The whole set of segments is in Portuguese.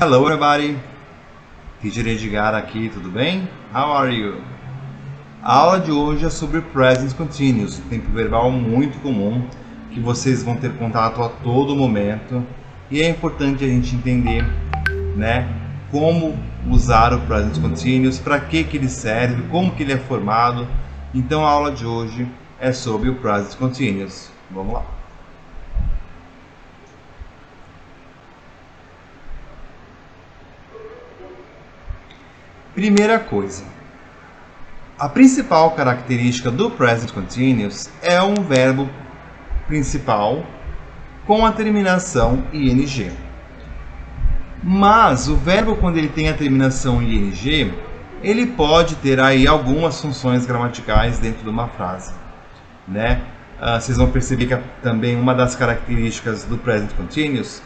Hello everybody, Teacher Edgar aqui, tudo bem? How are you? A aula de hoje é sobre Present Continuous, um tempo verbal muito comum, que vocês vão ter contato a todo momento, e é importante a gente entender, né, como usar o Present Continuous, para que ele serve, como que ele é formado. Então a aula de hoje é sobre o Present Continuous. Vamos lá. Primeira coisa, a principal característica do Present Continuous é um verbo principal com a terminação ing. Mas o verbo, quando ele tem a terminação ing, ele pode ter aí algumas funções gramaticais dentro de uma frase, né? Vocês vão perceber que também uma das características do Present Continuous,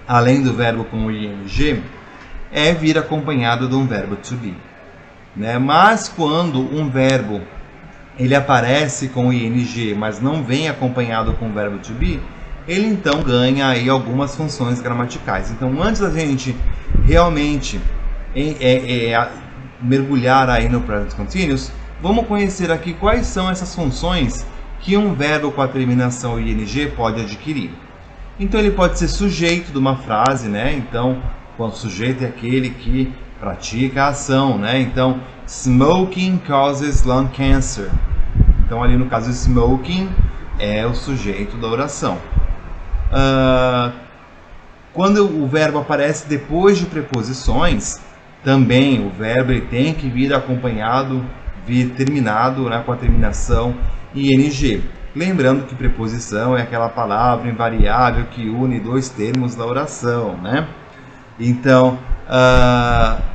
além do verbo com o ing, é vir acompanhado de um verbo to be, né? Mas quando um verbo ele aparece com ing, mas não vem acompanhado com o verbo to be, ele então ganha aí algumas funções gramaticais. Então, antes da gente realmente mergulhar aí no Present Continuous, vamos conhecer aqui quais são essas funções que um verbo com a terminação ing pode adquirir. Então, ele pode ser sujeito de uma frase, né? Então, o sujeito é aquele que pratica a ação, né? Então, smoking causes lung cancer. Então, ali no caso, smoking é o sujeito da oração. Quando o verbo aparece depois de preposições, também o verbo ele tem que vir acompanhado, vir terminado, né, com a terminação ing. Lembrando que preposição é aquela palavra invariável que une dois termos da oração, né? Então,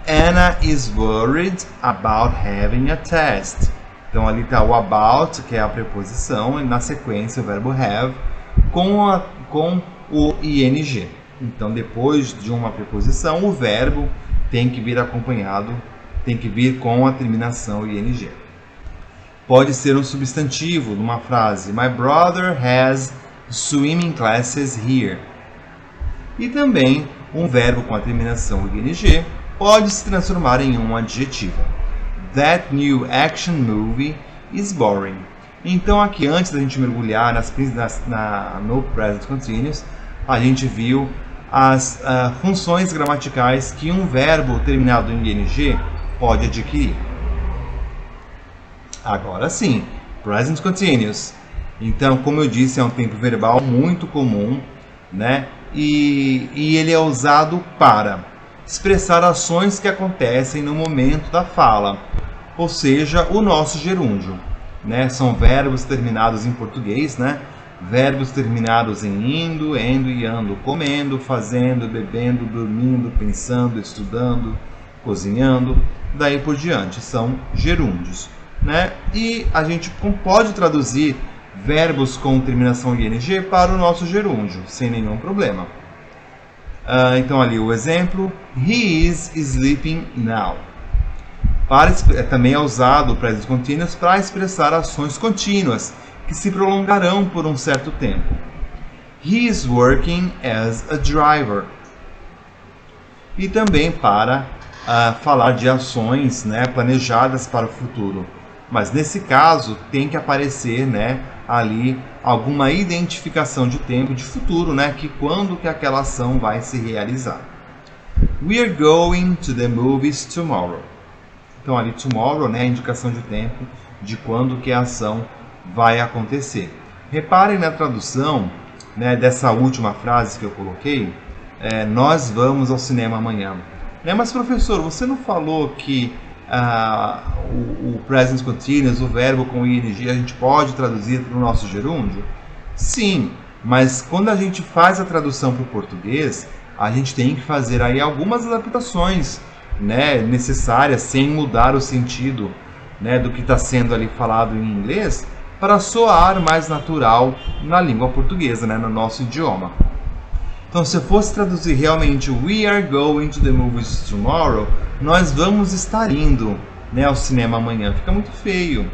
Anna is worried about having a test. Então, ali está o about, que é a preposição, e na sequência o verbo have, com o ing. Então, depois de uma preposição, o verbo tem que vir acompanhado, tem que vir com a terminação ing. Pode ser um substantivo numa frase. My brother has swimming classes here. E também um verbo com a terminação ing pode se transformar em um adjetivo. That new action movie is boring. Então aqui, antes da gente mergulhar no Present Continuous, a gente viu as funções gramaticais que um verbo terminado em ing pode adquirir. Agora sim, Present Continuous. Então, como eu disse, é um tempo verbal muito comum, né? E ele é usado para expressar ações que acontecem no momento da fala, ou seja, o nosso gerúndio, né? São verbos terminados em português, né? Verbos terminados em indo, endo e ando, comendo, fazendo, bebendo, dormindo, pensando, estudando, cozinhando, daí por diante, são gerúndios, né? E a gente pode traduzir verbos com terminação ing para o nosso gerúndio, sem nenhum problema. Então ali o exemplo, he is sleeping now. Também é usado o present continuous para expressar ações contínuas, que se prolongarão por um certo tempo. He is working as a driver. E também para falar de ações, né, planejadas para o futuro. Mas nesse caso tem que aparecer, né, ali alguma identificação de tempo, de futuro, né, que quando que aquela ação vai se realizar. We are going to the movies tomorrow. Então ali tomorrow, né, a indicação de tempo de quando que a ação vai acontecer. Reparem na tradução, né, dessa última frase que eu coloquei, nós vamos ao cinema amanhã. Mas professor, você não falou que o present continuous, o verbo com ing, a gente pode traduzir para o nosso gerúndio? Sim, mas quando a gente faz a tradução para o português, a gente tem que fazer aí algumas adaptações, né, necessárias, sem mudar o sentido, né, do que está sendo ali falado em inglês, para soar mais natural na língua portuguesa, né, no nosso idioma. Então, se eu fosse traduzir realmente we are going to the movies tomorrow, nós vamos estar indo, né, ao cinema amanhã. Fica muito feio.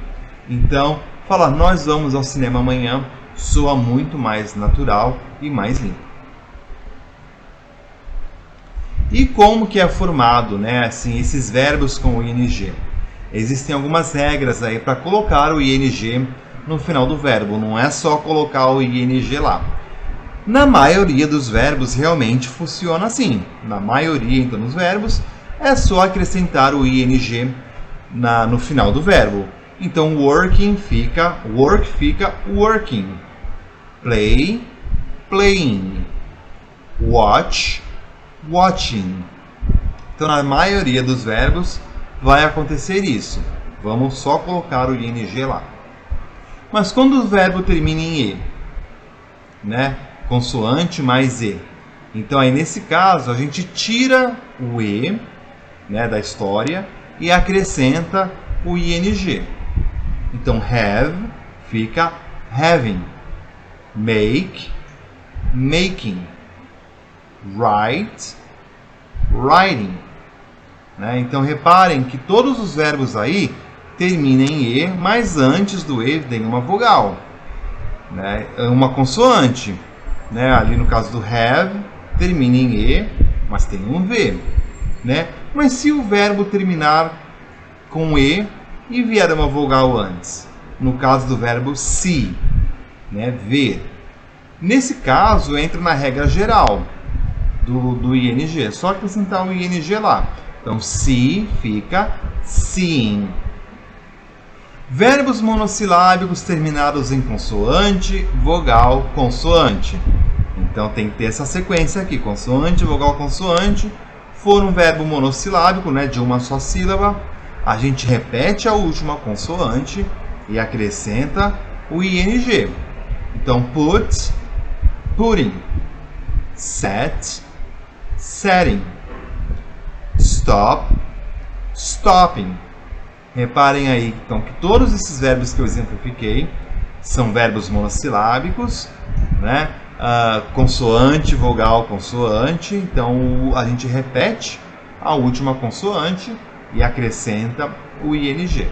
Então, falar nós vamos ao cinema amanhã soa muito mais natural e mais limpo. E como que é formado, né, assim, esses verbos com o ing? Existem algumas regras aí para colocar o ing no final do verbo, não é só colocar o ing lá. Na maioria dos verbos realmente funciona assim. Na maioria, então, dos verbos é só acrescentar o ing no final do verbo. Então, work fica working. Play, playing. Watch, watching. Então, na maioria dos verbos vai acontecer isso. Vamos só colocar o ing lá. Mas quando o verbo termina em e, né? Consoante mais e. Então, aí nesse caso, a gente tira o e, né, da história e acrescenta o ing. Então, have fica having. Make, making. Write, writing. Né? Então, reparem que todos os verbos aí terminam em e, mas antes do e tem uma vogal, né? Uma consoante. Né? Ali no caso do have, termina em e, mas tem um v. Né? Mas se o verbo terminar com e vier uma vogal antes, no caso do verbo see, né? Ver, nesse caso entra na regra geral do ing, é só acrescentar o ing lá. Então, see fica seeing. Verbos monossilábicos terminados em consoante, vogal, consoante. Então tem que ter essa sequência aqui, consoante, vogal, consoante. For um verbo monossilábico, né, de uma só sílaba, a gente repete a última consoante e acrescenta o ing. Então, put, putting. Set, setting. Stop, stopping. Reparem aí então, que todos esses verbos que eu exemplifiquei são verbos monossilábicos, né? Consoante, vogal, consoante. Então a gente repete a última consoante e acrescenta o ing.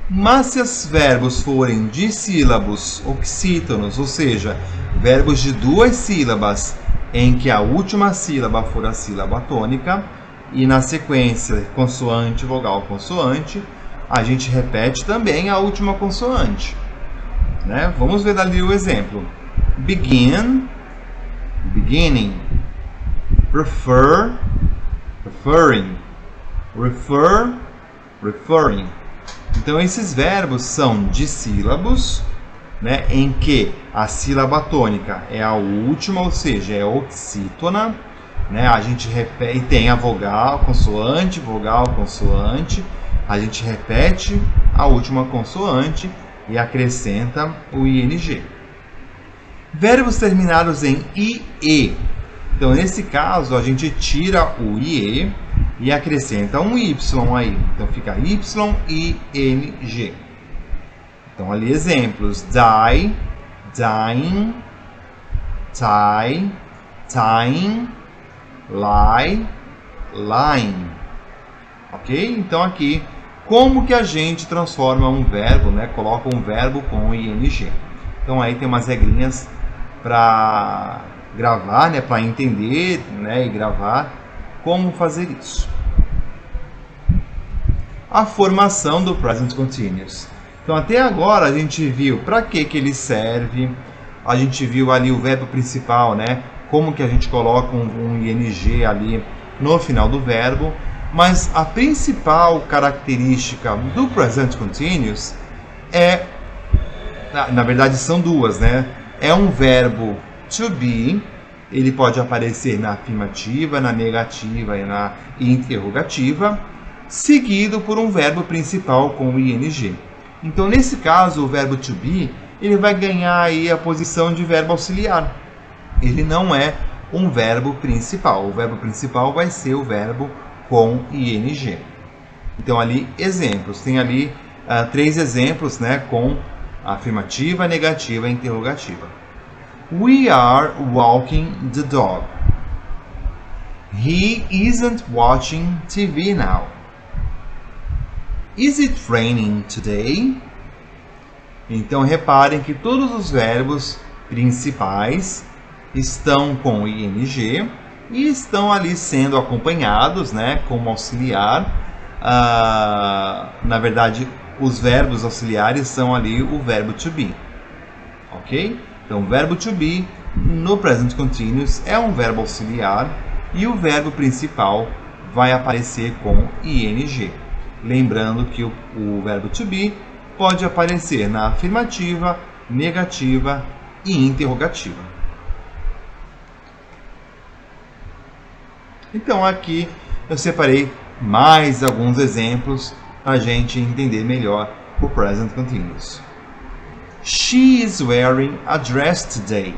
Mas se os verbos forem dissílabos oxítonos, ou seja, verbos de duas sílabas em que a última sílaba for a sílaba tônica, e na sequência consoante, vogal, consoante, a gente repete também a última consoante. Né? Vamos ver ali o exemplo. Begin, beginning. Refer, referring. Refer, referring. Então esses verbos são dissílabos, né, em que a sílaba tônica é a última, ou seja, é oxítona. Né? A gente repete, tem a vogal, consoante, vogal, consoante. A gente repete a última consoante e acrescenta o ing. Verbos terminados em ie. Então, nesse caso, a gente tira o ie e acrescenta um y aí. Então, fica y e ing. Então, ali exemplos. Die, dying, tie, tying, lie, lying. Ok? Então aqui, como que a gente transforma um verbo, né? Coloca um verbo com ing. Então aí tem umas regrinhas para gravar, né? Para entender, né? E gravar como fazer isso. A formação do present continuous. Então até agora a gente viu para que ele serve. A gente viu ali o verbo principal, né? Como que a gente coloca um ing ali no final do verbo, mas a principal característica do present continuous é, na verdade são duas, né? É um verbo to be, ele pode aparecer na afirmativa, na negativa e na interrogativa, seguido por um verbo principal com o ing. Então, nesse caso, o verbo to be, ele vai ganhar aí a posição de verbo auxiliar. Ele não é um verbo principal. O verbo principal vai ser o verbo com ing. Então, ali, exemplos. Tem ali 3 exemplos, né, com afirmativa, negativa e interrogativa. We are walking the dog. He isn't watching TV now. Is it raining today? Então, reparem que todos os verbos principais estão com ing e estão ali sendo acompanhados, né, como auxiliar. Na verdade, os verbos auxiliares são ali o verbo to be, ok? Então, o verbo to be no present continuous é um verbo auxiliar e o verbo principal vai aparecer com ing. Lembrando que o verbo to be pode aparecer na afirmativa, negativa e interrogativa. Então aqui eu separei mais alguns exemplos para a gente entender melhor o present continuous. She is wearing a dress today.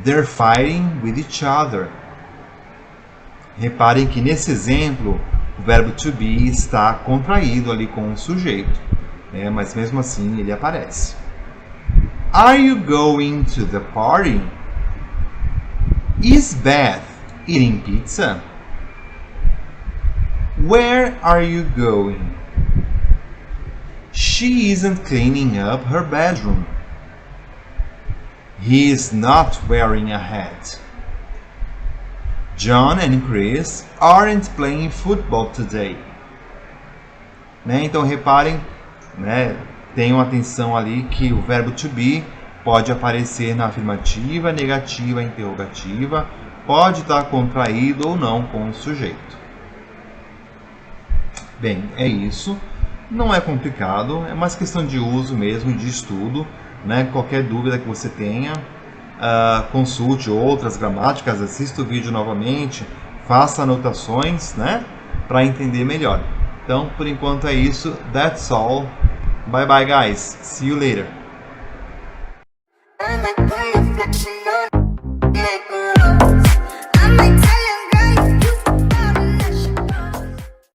They're fighting with each other. Reparem que nesse exemplo o verbo to be está contraído ali com o sujeito, né? Mas mesmo assim ele aparece. Are you going to the party? Is Beth eating pizza? Where are you going? She isn't cleaning up her bedroom. He is not wearing a hat. John and Chris aren't playing football today. Né? Então reparem, né? Tenham atenção ali que o verbo to be pode aparecer na afirmativa, negativa, interrogativa, pode estar contraído ou não com o sujeito. Bem, é isso. Não é complicado, é mais questão de uso mesmo, de estudo, né? Qualquer dúvida que você tenha, consulte outras gramáticas, assista o vídeo novamente, faça anotações, né? Para entender melhor. Então, por enquanto é isso. That's all. Bye bye, guys. See you later.